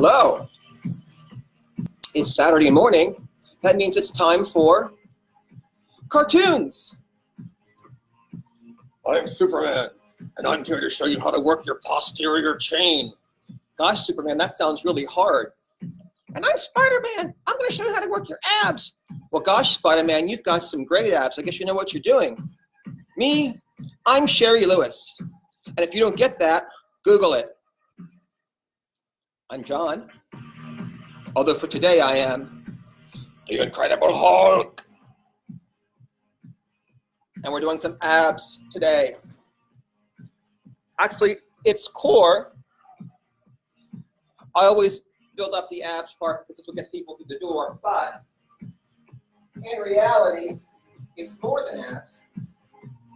Hello. It's Saturday morning. That means it's time for cartoons. I'm Superman, and I'm here to show you how to work your posterior chain. Gosh, Superman, that sounds really hard. And I'm Spider-Man. I'm going to show you how to work your abs. Well, gosh, Spider-Man, you've got some great abs. I guess you know what you're doing. Me, I'm Sherry Lewis. And if you don't get that, Google it. I'm John. Although for today I am the Incredible Hulk. And we're doing some abs today. Actually, it's core. I always build up the abs part because it's what gets people through the door. But in reality, it's more than abs.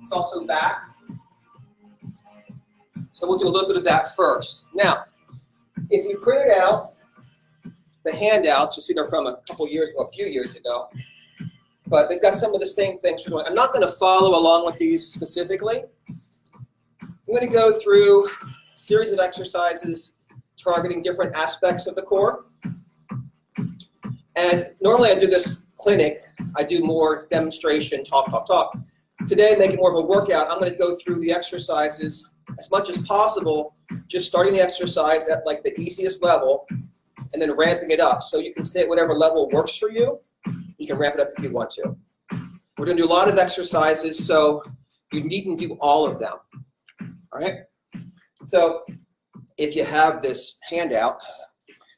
It's also back. So we'll do a little bit of that first. Now, if you printed out the handouts, you'll see they're from a few years ago, but they've got some of the same things we're doing. I'm not going to follow along with these specifically. I'm going to go through a series of exercises targeting different aspects of the core. And normally I do this clinic. I do more demonstration, talk. Today, make it more of a workout. I'm going to go through the exercises as much as possible, just starting the exercise at like the easiest level and then ramping it up. So you can stay at whatever level works for you. You can ramp it up if you want to. We're going to do a lot of exercises, so you needn't do all of them. All right? So if you have this handout,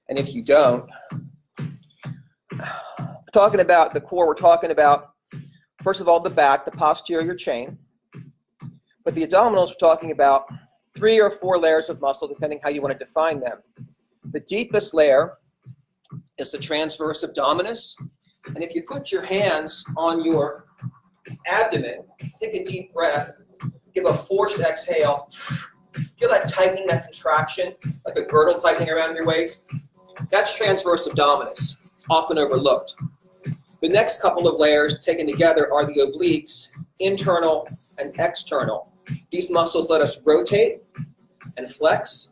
and if you don't, we're talking about the core. We're talking about, first of all, the back, the posterior chain. But the abdominals, we're talking about 3 or 4 layers of muscle, depending how you want to define them. The deepest layer is the transverse abdominis. And if you put your hands on your abdomen, take a deep breath, give a forced exhale, feel that tightening, that contraction, like a girdle tightening around your waist. That's transverse abdominis. It's often overlooked. The next couple of layers taken together are the obliques, internal and external. These muscles let us rotate and flex.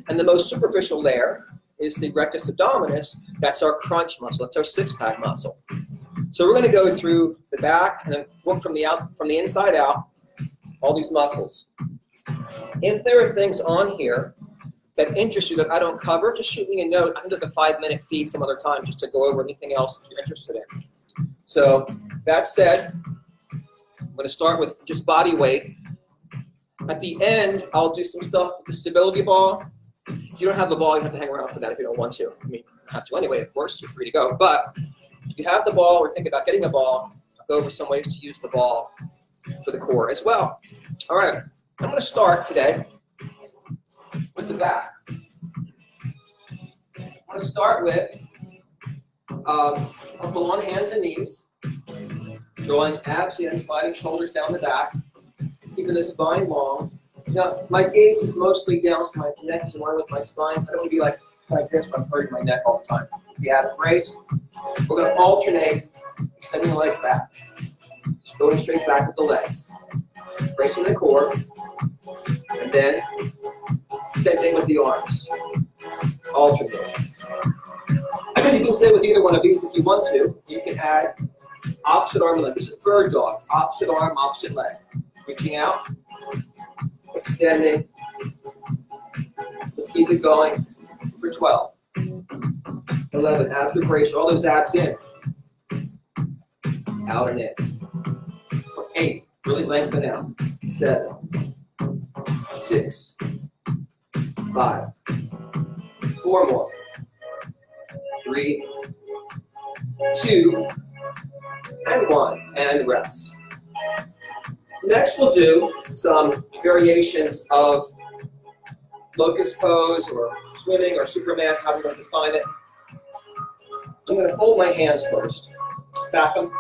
And the most superficial layer is the rectus abdominis. That's our crunch muscle. That's our six-pack muscle. So we're going to go through the back and then work from the inside out, all these muscles. If there are things on here that interest you that I don't cover, just shoot me a note. I'm going to do the 5-minute feed some other time just to go over anything else you're interested in. So that said, I'm going to start with just body weight. At the end, I'll do some stuff with the stability ball. If you don't have the ball, you have to hang around for that if you don't want to. I mean, you don't have to anyway, of course. You're free to go. But if you have the ball or think about getting a ball, I'll go over some ways to use the ball for the core as well. All right. I'm going to start today with the back. I'm going to start with I'll pull on hands and knees, drawing abs in, sliding shoulders down the back, keeping the spine long. Now, my gaze is mostly down, so my neck is in line with my spine. I don't want to be like this, but I'm hurting my neck all the time. If you have a brace, we're going to alternate extending the legs back. Just going straight back with the legs. Bracing the core. And then, same thing with the arms. Alternate. You can stay with either one of these if you want to. You can add opposite arm and leg. This is bird dog. Opposite arm, opposite leg. Reaching out. Extending. Let's keep it going for 12. 11. Abs are braced. All those abs in. Out and in. For 8. Really lengthen out. 7. 6. 5. 4 more. 3. 2. And 1. And rest. Next, we'll do some variations of locust pose or swimming or Superman, however you want to define it. I'm going to fold my hands first, stack them,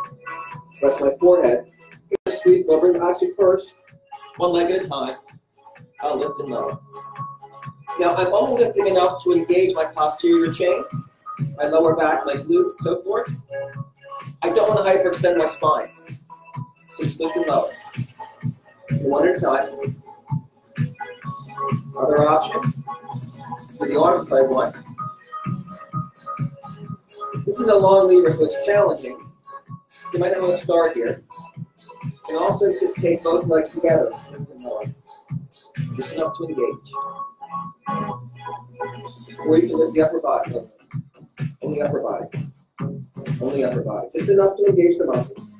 rest my forehead. Squeeze, I'll bring actually first, one leg at a time. I'll lift and lower. Now, I'm only lifting enough to engage my posterior chain, my lower back, my glutes, and so forth. I don't want to hyperextend my spine. So just lift and lower. One at a time. Other option. For the arms if I want. This is a long lever, so it's challenging. So you might not want to start here. You can also just take both legs together. Just enough to engage. Or you can lift the upper body. Only upper body. Only upper body. Just enough to engage the muscles.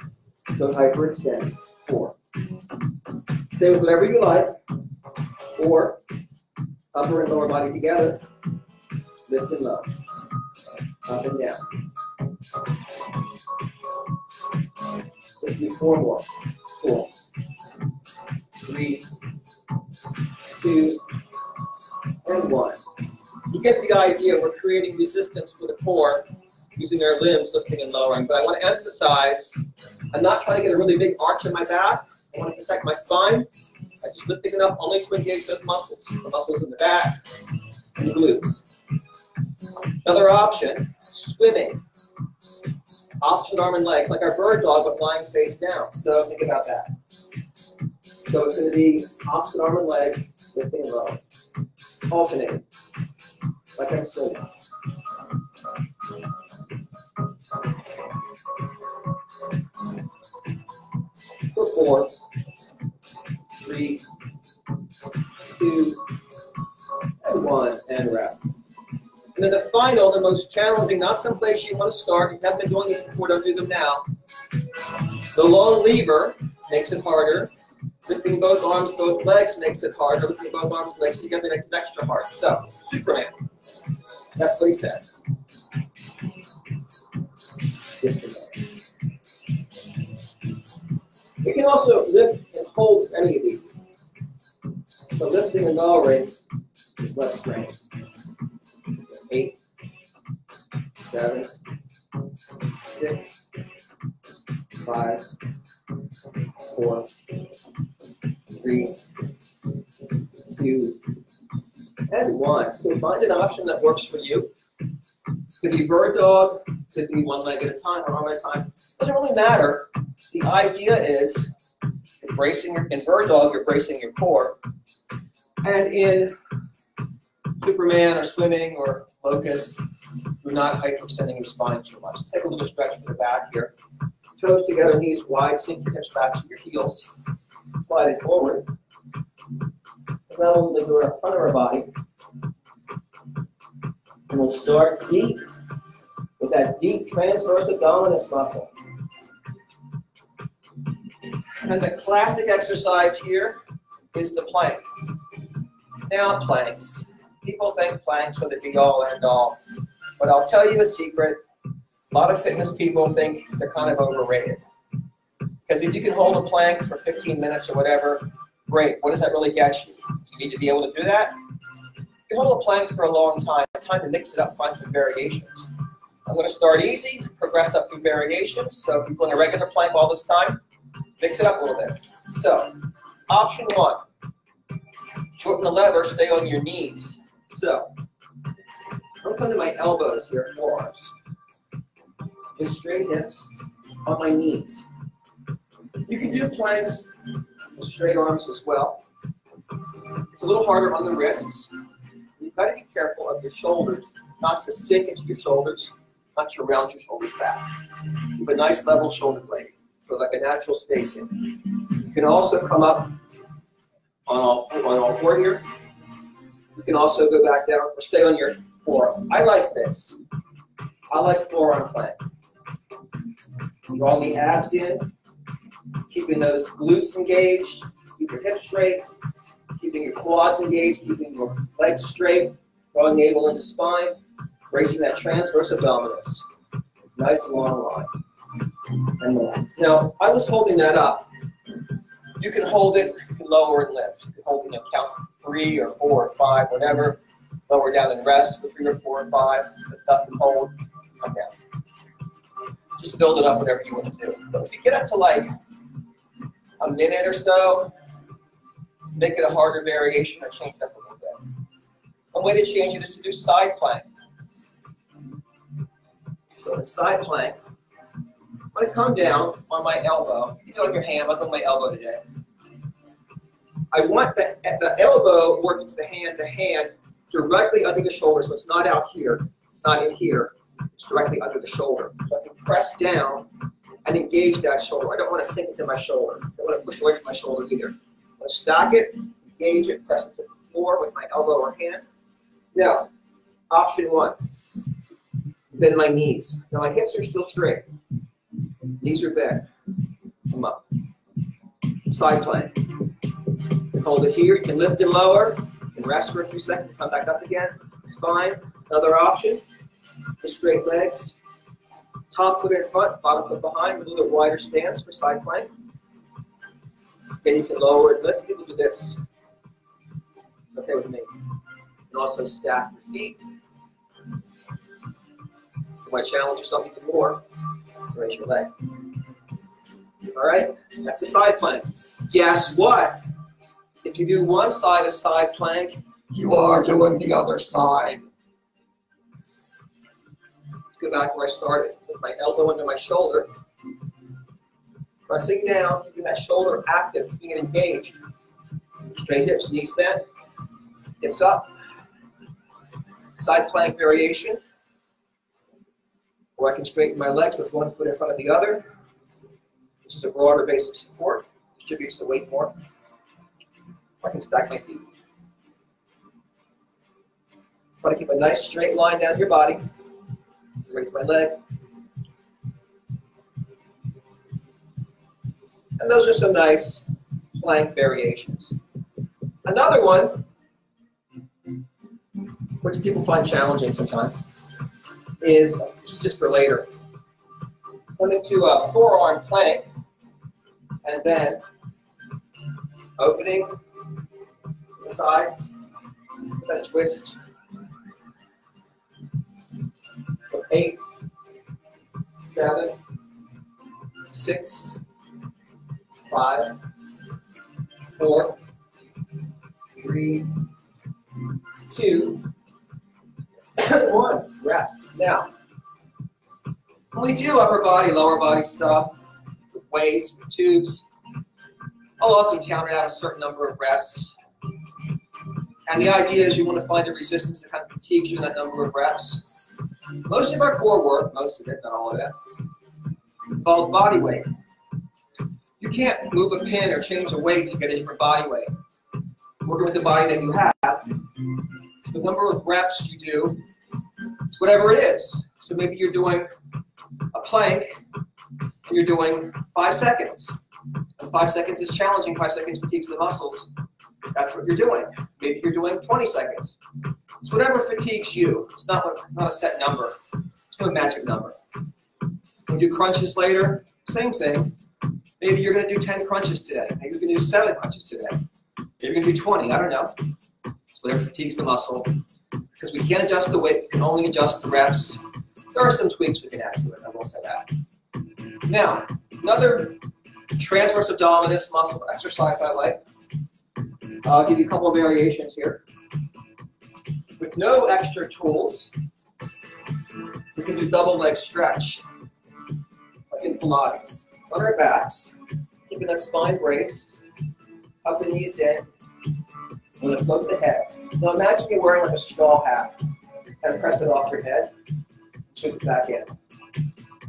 Don't hyperextend. 4. Stay with whatever you like. 4. Upper and lower body together. Lift and low. Up and down. Let's do 4 more. 4. 3, 2, and 1. You get the idea. We're creating resistance for the core using our limbs, lifting and lowering. But I want to emphasize, I'm not trying to get a really big arch in my back. I want to protect my spine. I just lifting enough only to engage those muscles. The muscles in the back and the glutes. Another option, swimming. Opposite arm and leg, like our bird dog, but lying face down. So think about that. So it's going to be opposite arm and leg, lifting and lowering. Alternating, like I'm swimming. For 4, 3, 2, and 1, and rest. And then the final, the most challenging, not some place you want to start. If you haven't been doing this before, don't do them now. The long lever makes it harder. Lifting both arms, both legs makes it harder. Lifting both arms and legs together makes it extra hard. So, Superman. That's what he says. We can also lift and hold any of these. So lifting and lowering is less strain. 8, 7, 6, 5, 4, 3, 2, and 1. So find an option that works for you. Could be bird dog, could be one leg at a time or arm at a time. Doesn't really matter. The idea is in bird dog, you're bracing your core. And in Superman or swimming or locust, you're not hyperextending your spine too much. Let's take a little stretch from the back here. Toes together, knees wide, sink your hips back to your heels. Slide it forward. Now we'll do our front of our body. And we'll start deep with that deep transverse abdominis muscle. And the classic exercise here is the plank. Now planks. People think planks are the be-all, end-all. But I'll tell you a secret. A lot of fitness people think they're kind of overrated. Because if you can hold a plank for 15 minutes or whatever, great. What does that really get you? You need to be able to do that? You can hold a plank for a long time. Time to mix it up, find some variations. I'm going to start easy, progress up through variations. So if you're doing a regular plank all this time, mix it up a little bit. So, option 1. Shorten the lever, stay on your knees. So, I'm coming to my elbows here, forearms. With straight hips on my knees. You can do planks with straight arms as well. It's a little harder on the wrists. You've got to be careful of your shoulders, not to sink into your shoulders, not to round your shoulders back. Keep a nice level shoulder blade, so like a natural spacing. You can also come up on all four here. You can also go back down or stay on your forearms. I like this. I like forearm plank. Draw the abs in, keeping those glutes engaged, keep your hips straight, keeping your quads engaged, keeping your legs straight, drawing the navel into spine, bracing that transverse abdominis. Nice long line. And relax. Now, I was holding that up. You can hold it, you can lower and lift. You can hold it, count 3 or 4 or 5, whatever. Lower down and rest for 3 or 4 or 5. Lift up and hold, come down. Just build it up, whatever you want to do. But if you get up to like a minute or so, make it a harder variation or change it up a little bit. One way to change it is to do side plank. So in side plank, I'm going to come down on my elbow. You can do it on your hand. I'm on my elbow today. I want the elbow working to the hand directly under the shoulder, so it's not out here. It's not in here. It's directly under the shoulder. So I can press down and engage that shoulder. I don't want to sink into my shoulder. I don't want to push away from my shoulder either. I'm going to stack it, engage it, press it to the floor with my elbow or hand. Now, option one, bend my knees. Now my hips are still straight. Knees are bent. Come up. Side plank. Hold it here. You can lift and lower. You can rest for a few seconds. Come back up again. It's fine. Another option. The straight legs. Top foot in front, bottom foot behind, with a little bit wider stance for side plank. Then you can lower and lift. You can do this. Okay with me. And also stack your feet. You might challenge yourself even more. Raise your leg. All right, that's a side plank. Guess what? If you do one side of side plank, you are doing the other side. Let's go back where I started. With my elbow under my shoulder. Pressing down, keeping that shoulder active, keeping it engaged. Straight hips, knees bent, hips up. Side plank variation. Or I can straighten my legs with one foot in front of the other, which is a broader base of support, distributes the weight more. Or I can stack my feet. Try to keep a nice straight line down your body. Raise my leg. And those are some nice plank variations. Another one, which people find challenging sometimes, is just for later. Come into a forearm plank, and then opening the sides, then twist. 8, 7, 6, 5, 4, 3, 2, 1. Rest. Now, when we do upper body, lower body stuff, with weights, with tubes, I'll often count out a certain number of reps. And the idea is you want to find a resistance that kind of fatigues you in that number of reps. Most of our core work, most of it, not all of it, involves body weight. You can't move a pin or change a weight to get a different body weight. Working with the body that you have, the number of reps you do, it's whatever it is. So maybe you're doing a plank, and you're doing 5 seconds. And 5 seconds is challenging, 5 seconds fatigues the muscles. That's what you're doing. Maybe you're doing 20 seconds. It's whatever fatigues you. It's not a set number. It's no magic number. When you do crunches later, same thing. Maybe you're going to do 10 crunches today. Maybe you're going to do 7 crunches today. Maybe you're going to do 20. I don't know. It's whatever fatigues the muscle. Because we can't adjust the weight. We can only adjust the reps. There are some tweaks we can add to it. I will say that. Now, another transverse abdominis muscle exercise I like. I'll give you a couple of variations here. With no extra tools, we can do double leg stretch, like in Pilates. On our backs, keeping that spine braced, up the knees in, and then float the head. Now imagine you're wearing like a straw hat, and press it off your head, sweep it back in.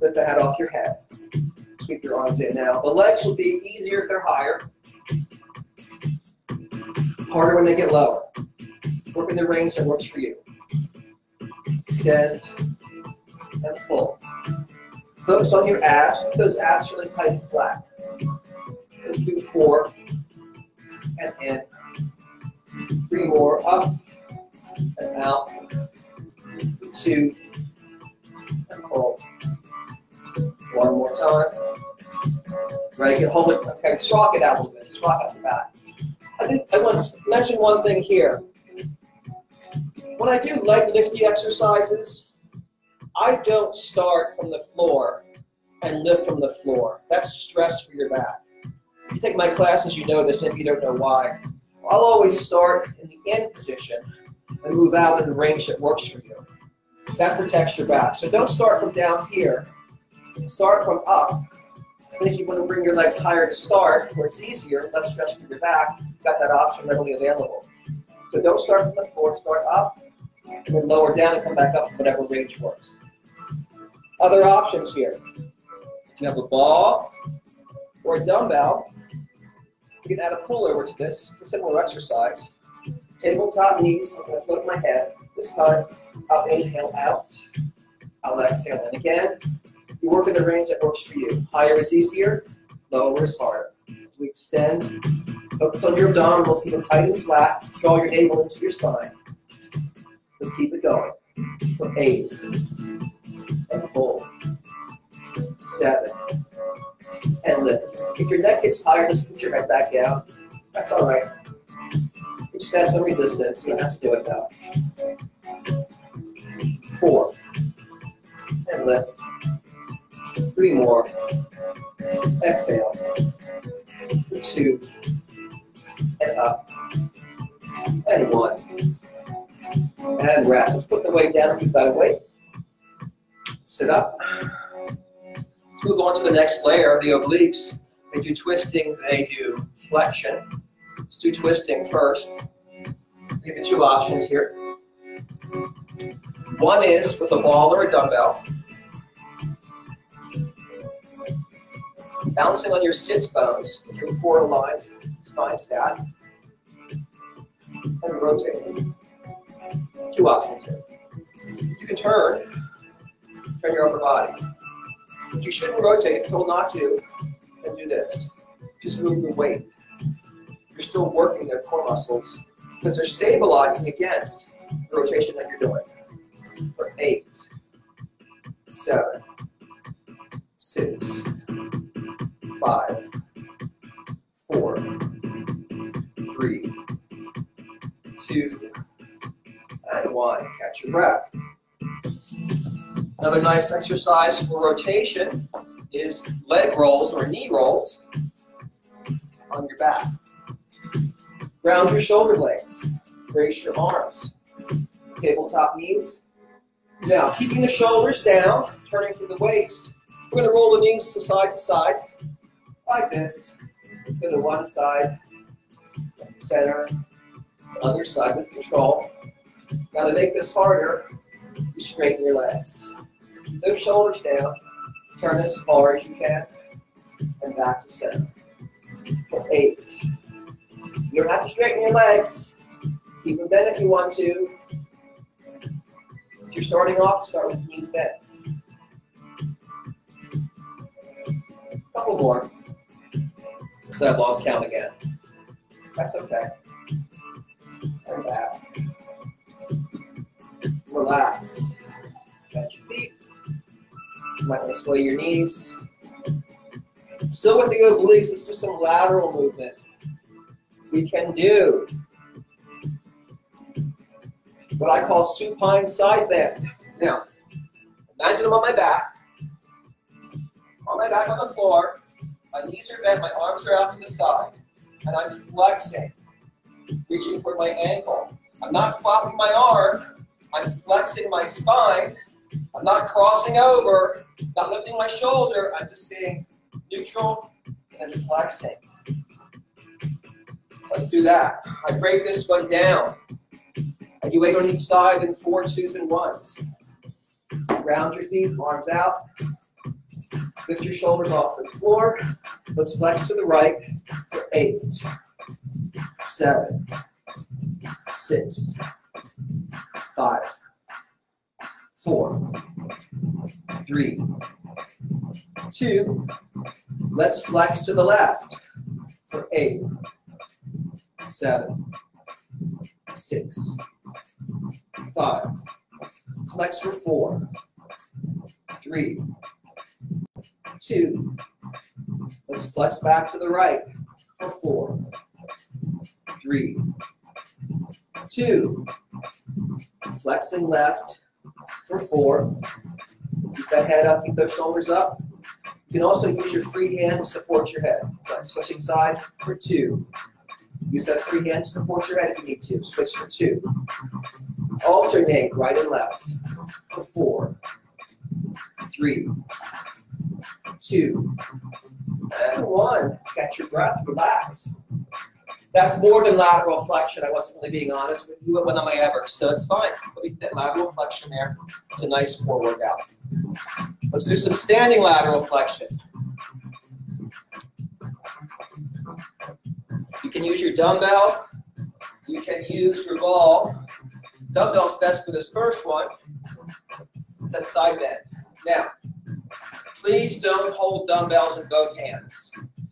Lift the hat off your head, sweep your arms in. Now, the legs will be easier if they're higher, harder when they get lower. Work in the range that works for you. Extend and pull. Focus on your abs. Keep those abs really tight and flat. Let's do 4 and in. 3 more. Up and out. 2 and pull. 1 more time. Right, you can hold it. Okay, just rock it out a little bit. Just rock out the back. I think I want to mention one thing here. When I do leg lifting exercises, I don't start from the floor and lift from the floor. That's stress for your back. If you take my classes, you know this, maybe you don't know why. I'll always start in the end position and move out in the range that works for you. That protects your back. So don't start from down here. Start from up. And if you want to bring your legs higher to start, where it's easier, less stretch for your back, you've got that option readily available. So don't start from the floor, start up, and then lower down and come back up to whatever range works. Other options here. If you have a ball or a dumbbell, you can add a pullover to this. It's a similar exercise. Tabletop knees, I'm going to float my head. This time, I'll inhale out. I'll exhale in again. You work in the range that works for you. Higher is easier, lower is harder. As we extend, focus on your abdominals, keep them tight and flat. Draw your navel into your spine. Let's keep it going. For 8, and hold. 7, and lift. If your neck gets tired, just put your head back down. That's all right. You just have some resistance. You don't have to do it though. 4, and lift. 3 more. Exhale. 2, and up. And 1. And rest. Let's put the weight down if you've got a weight. Sit up. Let's move on to the next layer, the obliques. They do twisting, they do flexion. Let's do twisting first. I'll give you 2 options here. One is with a ball or a dumbbell. Bouncing on your sits bones with your core aligned, spine stacked, and rotating. 2 options here. You can turn your upper body. If you shouldn't rotate, told not to, then do this. Just move the weight. You're still working their core muscles because they're stabilizing against the rotation that you're doing. For 8, 7, 6, 5, 4, 3, 2, and 1. Catch your breath. Another nice exercise for rotation is leg rolls or knee rolls on your back. Ground your shoulder blades. Brace your arms. Tabletop knees. Now, keeping the shoulders down, turning to the waist. We're going to roll the knees to side, like this. To the one side, center, other side with control. Now, to make this harder, you straighten your legs. Those shoulders down, turn as far as you can, and back to center. For 8. You don't have to straighten your legs. Keep them bent if you want to. If you're starting off, start with knees bent. A couple more. Because I've lost count again. That's okay. And back. Relax. Catch your feet. You might want to sway your knees. Still with the obliques, let's do some lateral movement. We can do what I call supine side bend. Now, imagine I'm on my back on the floor. My knees are bent, my arms are out to the side, and I'm flexing, reaching for my ankle. I'm not flopping my arm, I'm flexing my spine. I'm not crossing over, not lifting my shoulder, I'm just staying neutral and flexing. Let's do that. I break this one down. I do 8 on each side in 4 2s and 1s. Round your feet, arms out. Lift your shoulders off the floor. Let's flex to the right for 8, 7, 6, 5, 4, 3, 2. Let's flex to the left for 8, 7, 6, 5. Flex for 4, 3, 2. Let's flex back to the right for 4, 3, 2. Flexing left for 4. Keep that head up, keep those shoulders up. You can also use your free hand to support your head. Flex, switching sides for 2. Use that free hand to support your head if you need to. Switch for 2. Alternate right and left for 4, 3, 2, and 1. Catch your breath, relax. That's more than lateral flexion. I wasn't really being honest with you. When am I ever? So it's fine. But we get that lateral flexion there. It's a nice core workout. Let's do some standing lateral flexion. You can use your dumbbell. You can use your ball. Dumbbell's best for this first one. It's that side bend. Now, please don't hold dumbbells in both hands.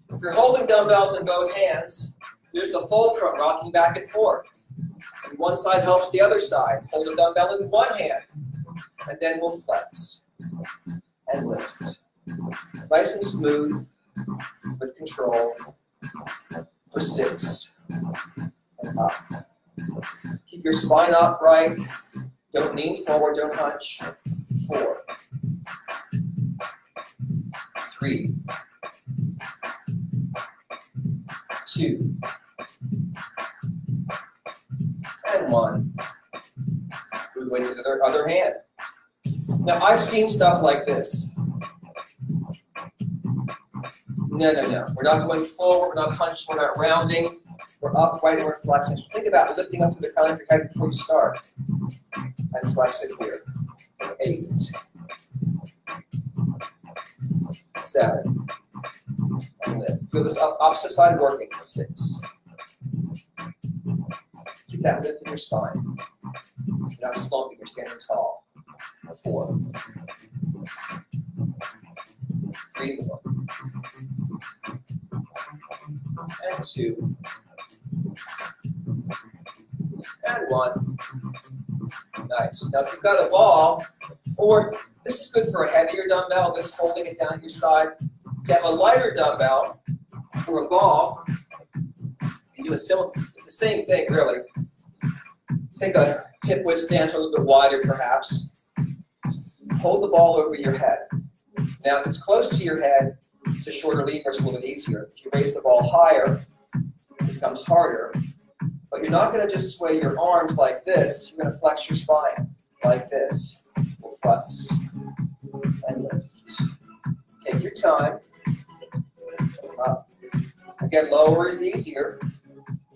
If you're holding dumbbells in both hands, there's the fulcrum rocking back and forth. And one side helps the other side. Hold a dumbbell in one hand, and then we'll flex and lift. Nice and smooth, with control, for 6, and up. Keep your spine upright. Don't lean forward, don't hunch. 4, 3, 2, and 1. Move the way to the other hand. Now, I've seen stuff like this. No, no, no. We're not going forward. We're not hunching. We're not rounding. We're upright and we're flexing. So think about lifting up to the crown of your head before you start. And flex it here. 8, 7, and lift. Feel this opposite side working. 6. Keep that lift in your spine. You're not slumping, you're standing tall. 4. 3 more. And 2. And 1. Nice. Now if you've got a ball, or this is good for a heavier dumbbell, this holding it down at your side. If you have a lighter dumbbell or a ball, you can do a similar, it's the same thing really. Take a hip width stance a little bit wider perhaps. Hold the ball over your head. Now if it's close to your head, it's a shorter lever, it's a little bit easier. If you raise the ball higher, it becomes harder. But you're not going to just sway your arms like this. You're going to flex your spine like this. We'll flex and lift. Take your time. Up. Again, lower is easier.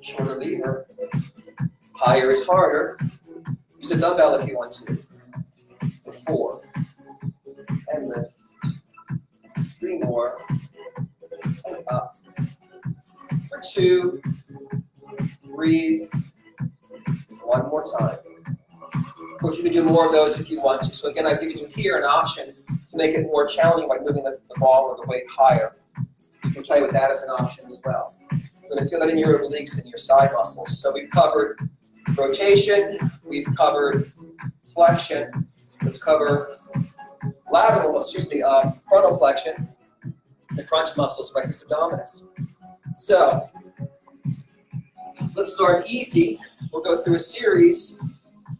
Shorter lever. Higher is harder. Use a dumbbell if you want to. 4. And lift. 3 more. And up. For 2. Breathe. 1 more time. Of course, you can do more of those if you want to. So again, I've given you here an option to make it more challenging by moving the ball or the weight higher. You can play with that as an option as well. You're going to feel that in your obliques and your side muscles. So we've covered rotation. We've covered flexion. Let's cover frontal flexion, the crunch muscles, rectus abdominis. So let's start easy. We'll go through a series.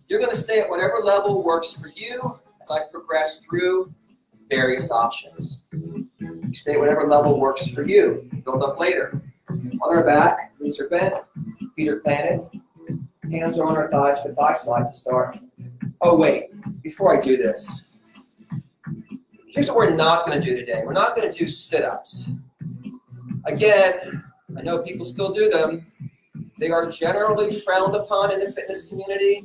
You're going to stay at whatever level works for you as I progress through various options. You stay at whatever level works for you. Build up later. On our back, knees are bent, feet are planted. Hands are on our thighs for thigh slide to start. Oh wait, before I do this, here's what we're not going to do today. We're not going to do sit-ups. Again, I know people still do them. They are generally frowned upon in the fitness community.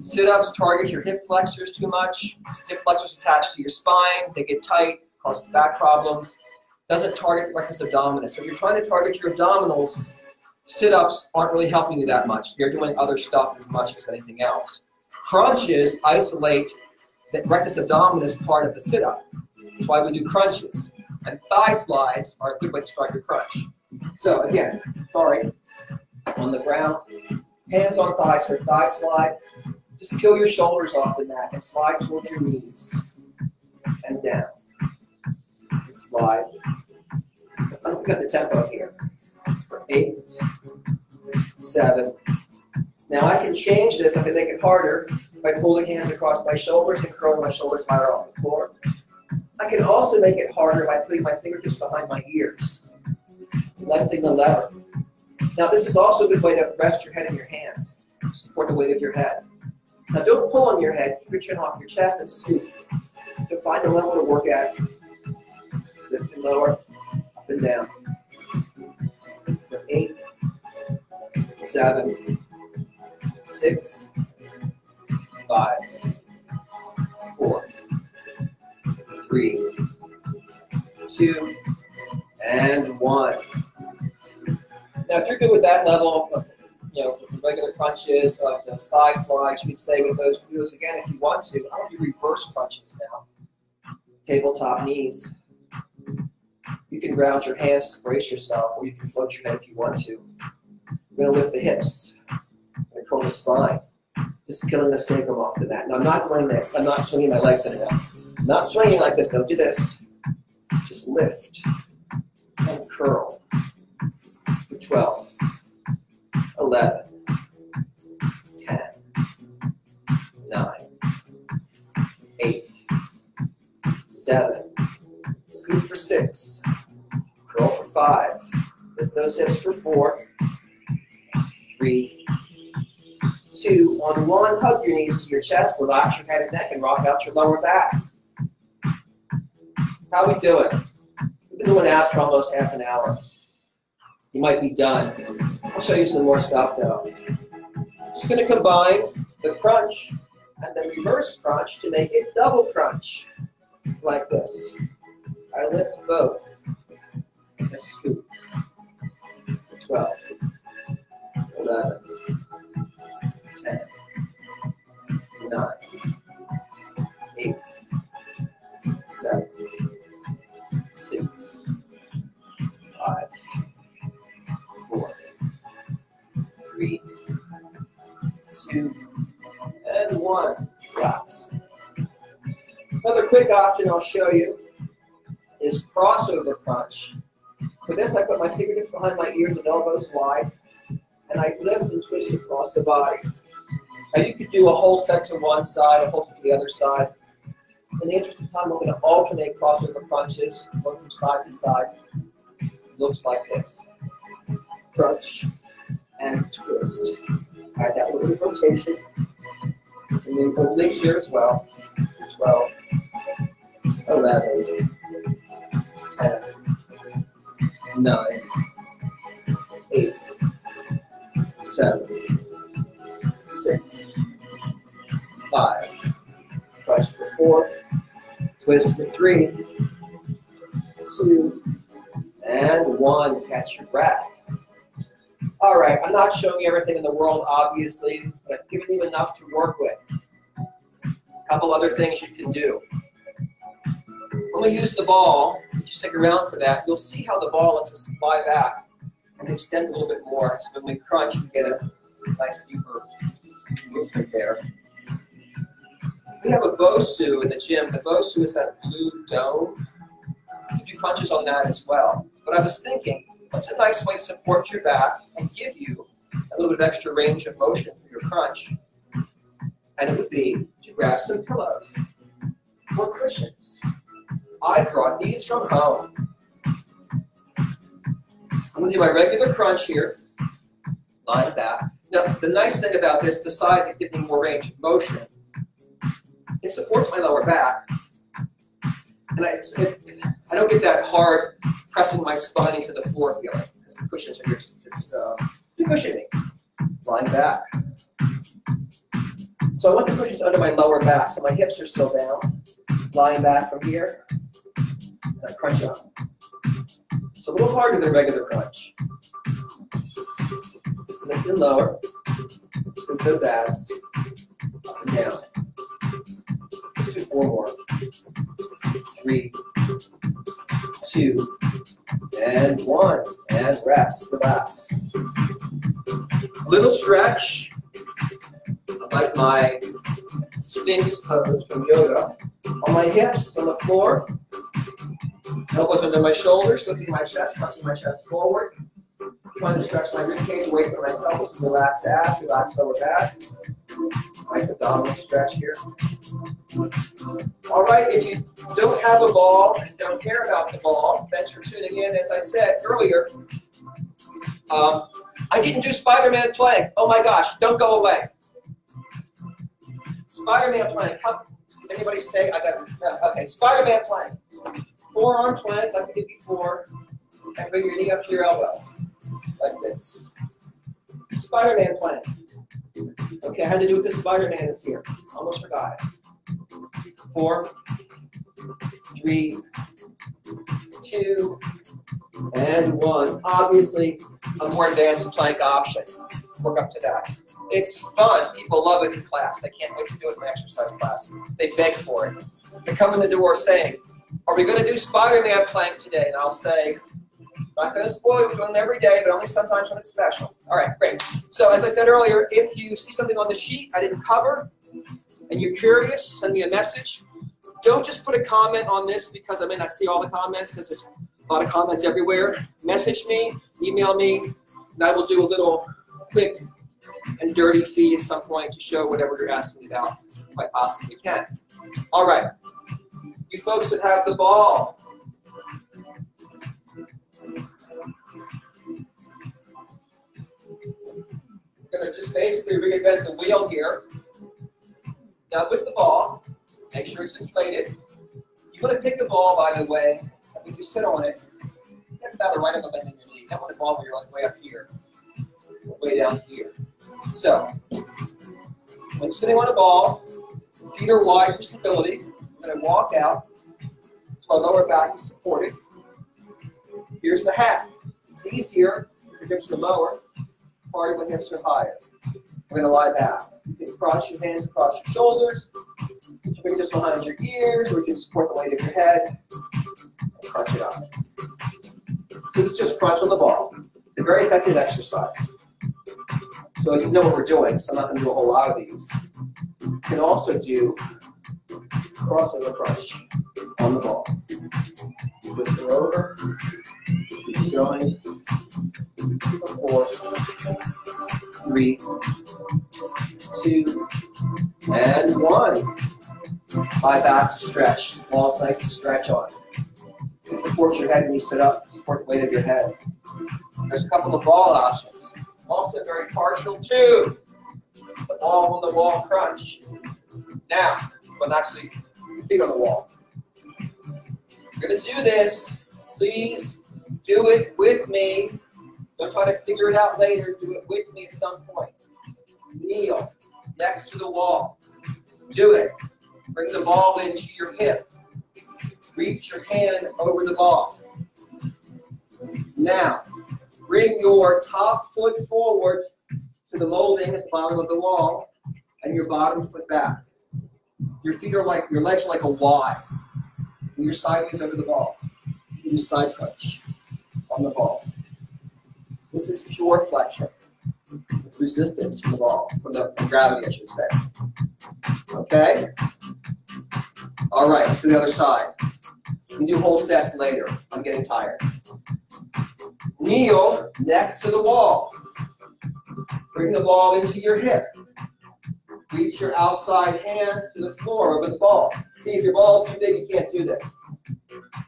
Sit-ups target your hip flexors too much. Hip flexors attached to your spine. They get tight, causes back problems. Doesn't target rectus abdominis. So if you're trying to target your abdominals, sit-ups aren't really helping you that much. They're doing other stuff as much as anything else. Crunches isolate the rectus abdominis part of the sit-up. That's why we do crunches. And thigh slides are a good way to start your crunch. So again, sorry, on the ground, hands on thighs for thigh slide. Just peel your shoulders off the mat and slide towards your knees and down. And slide. Look at the tempo here. For 8, 7. Now I can change this. I can make it harder by folding hands across my shoulders and curling my shoulders higher off the floor. I can also make it harder by putting my fingertips behind my ears, lifting the lever. Now this is also a good way to rest your head in your hands, to support the weight of your head. Now don't pull on your head, keep your chin off your chest and scoop. So find the level to work at. Lift and lower, up and down. For 8, 7, 6, 5, 4, 3, 2, and 1. Now, if you're good with that level of, with regular crunches, of the thigh slides, you can stay with those. Do those again if you want to. I'll do reverse crunches now. Tabletop knees. You can ground your hands to brace yourself, or you can float your head if you want to. We're going to lift the hips. Control the spine. Just peeling the sacrum off the mat. Now, I'm not doing this. I'm not swinging my legs anymore. I'm not swinging like this. Don't do this. Just lift and curl. 12, 11, 10, 9, 8, 7, scoot for 6, curl for 5, lift those hips for 4, 3, 2, on 1, hug your knees to your chest, relax your head and neck, and rock out your lower back. How we doing? We've been doing abs for almost half an hour. You might be done. I'll show you some more stuff though. Just going to combine the crunch and the reverse crunch to make it double crunch, like this. I lift both as I scoop. 12, 11, 10, 9, 8, 7, 6, 5, 4, 3, 2, and 1. Relax. Another quick option I'll show you is crossover crunch. For this, I put my fingertips behind my ears and elbows wide, and I lift and twist across the body. Now you could do a whole set to one side, a whole set to the other side. In the interest of time, we're going to alternate crossover crunches, going from side to side. It looks like this. Crunch and twist. Add that little bit of rotation. And then obliques here as well. 12, 11, 10, 9, 8, 7, 6, 5. Crunch for 4. Twist for 3, 2, and 1. Catch your breath. All right, I'm not showing you everything in the world, obviously, but I've given you enough to work with. A couple other things you can do. When we use the ball, if you stick around for that, you'll see how the ball lets us fly back and extend a little bit more. So when we crunch, we get a nice deeper movement there. We have a Bosu in the gym. The Bosu is that blue dome. You can do crunches on that as well. But I was thinking, what's a nice way to support your back and give you a little bit of extra range of motion for your crunch? And it would be to grab some pillows or cushions. I brought these from home. I'm going to do my regular crunch here, lying back. Now, the nice thing about this, besides it giving me more range of motion, it supports my lower back. And I don't get that hard pressing my spine into the floor feeling, because the cushions are just cushioning. Lying back. So I want the cushions under my lower back, so my hips are still down. Lying back from here, and I crunch up. It's a little harder than regular crunch. Lift and lower. Scoop those abs. Up and down. Let's do 4 more. 3, 2, and 1. And rest. Relax. Little stretch, like my Sphinx pose from yoga. On my hips, on the floor. Elbows under my shoulders, lifting my chest, pressing my chest forward. Trying to stretch my ribcage away from my pelvis. Relax abs, relax lower back. Nice abdominal stretch here. All right, if you don't have a ball and don't care about the ball, thanks for tuning in. As I said earlier, I didn't do Spider-Man plank. Oh my gosh, don't go away. Spider-Man plank. Anybody say I got okay, Spider-Man plank. Forearm plank like we did before. And bring your knee up to your elbow. Like this. Spider-Man plank. Okay, I had to do it because Spider-Man is here. Almost forgot it. 4, 3, 2, and 1. Obviously, a more advanced plank option. Work up to that. It's fun. People love it in class. They can't wait to do it in my exercise class. They beg for it. They come in the door saying, are we going to do Spider-Man plank today? And I'll say, not going to spoil you. We're doing it every day, but only sometimes when it's special. All right, great. So as I said earlier, if you see something on the sheet I didn't cover, and you're curious, send me a message. Don't just put a comment on this because I may not see all the comments because there's a lot of comments everywhere. Message me, email me, and I will do a little quick and dirty feed at some point to show whatever you're asking about if I possibly can. All right. You folks that have the ball. We're going to just basically reinvent the wheel here. Now with the ball, make sure it's inflated. You want to pick the ball, by the way, when you sit on it, get about right on the bend in your knee. You don't want the ball where you're like way up here, way down here. So, when you're sitting on a ball, feet are wide for stability. You're going to walk out, so lower back is supported. Here's the hat. It's easier if your hips are lower, harder when hips are higher. We're going to lie back. You can cross your hands across your shoulders, put your fingers behind your ears, or you can support the weight of your head and crunch it up. This is just crunch on the ball. It's a very effective exercise. So you know what we're doing, so I'm not going to do a whole lot of these. You can also do crossover crunch on the ball. Twist it over, keep going. 4, 3, 2, and 1. Lie back, stretch. Ball's nice to stretch on. You can support your head when you sit up, support the weight of your head. There's a couple of ball options. Also very partial to the ball on the wall crunch. Now, but actually, feet on the wall. You're going to do this. Please do it with me. Don't try to figure it out later. Do it with me at some point. Kneel next to the wall. Do it. Bring the ball into your hip. Reach your hand over the ball. Now, bring your top foot forward to the molding at the bottom of the wall and your bottom foot back. Your feet are like, your legs are like a Y. And you're sideways over the ball. You do side crunch on the ball. This is pure flexion with resistance from the ball, from gravity, I should say. Okay? All right, let's do the other side. We can do whole sets later. I'm getting tired. Kneel next to the wall. Bring the ball into your hip. Reach your outside hand to the floor over the ball. See, if your ball is too big, you can't do this.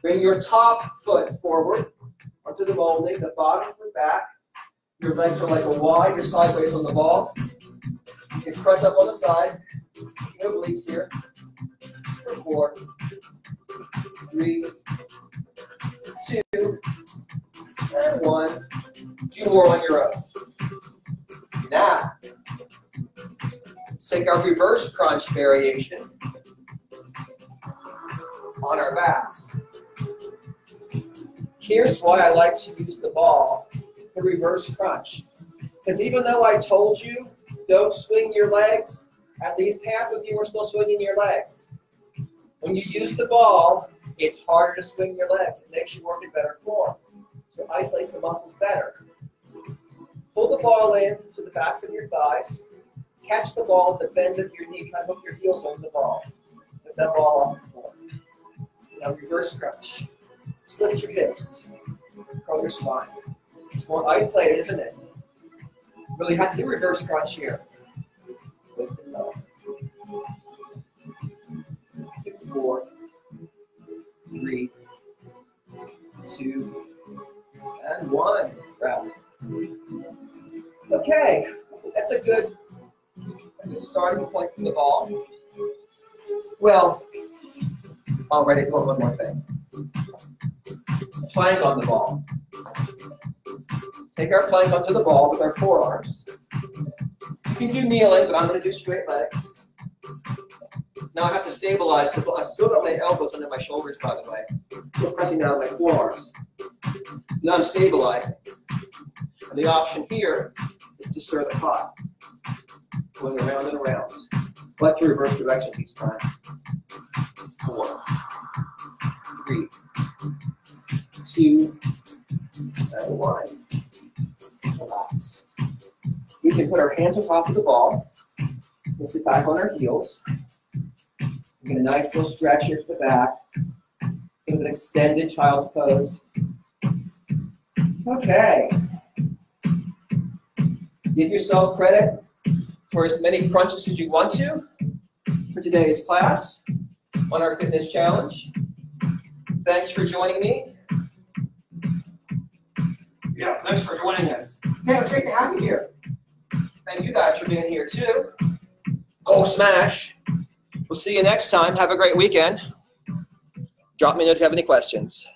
Bring your top foot forward onto the molding, the bottom foot back. Your legs are like a Y, you're sideways on the ball. You can crunch up on the side. No obliques here. For 4, 3, 2, and 1. Do more on your own. Now, let's take our reverse crunch variation on our backs. Here's why I like to use the ball for reverse crunch. Because even though I told you don't swing your legs, at least half of you are still swinging your legs. When you use the ball, it's harder to swing your legs. It makes you work in better form. So it isolates the muscles better. Pull the ball in to the backs of your thighs. Catch the ball at the bend of your knee. Try to hook your heels over the ball. Put that ball off the floor. Now reverse crunch. Just lift your hips. Curl your spine. It's more isolated, isn't it? Really have to do reverse crunch here. Lift and low. 4, 3, 2, and 1. Breath. Okay, that's a good starting point from the ball. Well, already put one more thing. Plank on the ball. Take our plank onto the ball with our forearms. You can do kneeling, but I'm going to do straight legs. Now I have to stabilize. I still got my elbows under my shoulders, by the way. Still pressing down on my forearms. Now I'm stabilizing. And the option here is to stir the pot, going around and around, but to reverse direction each time. 4, 3, 2, and 1. Relax. We can put our hands on top of the ball and sit back on our heels. Get a nice little stretch here to the back. Give an extended child's pose. Okay. Give yourself credit for as many crunches as you want to for today's class on our fitness challenge. Thanks for joining me. Yeah, thanks for joining us. Hey, it was great to have you here. Thank you guys for being here too. Go smash. We'll see you next time. Have a great weekend. Drop me a note if you have any questions.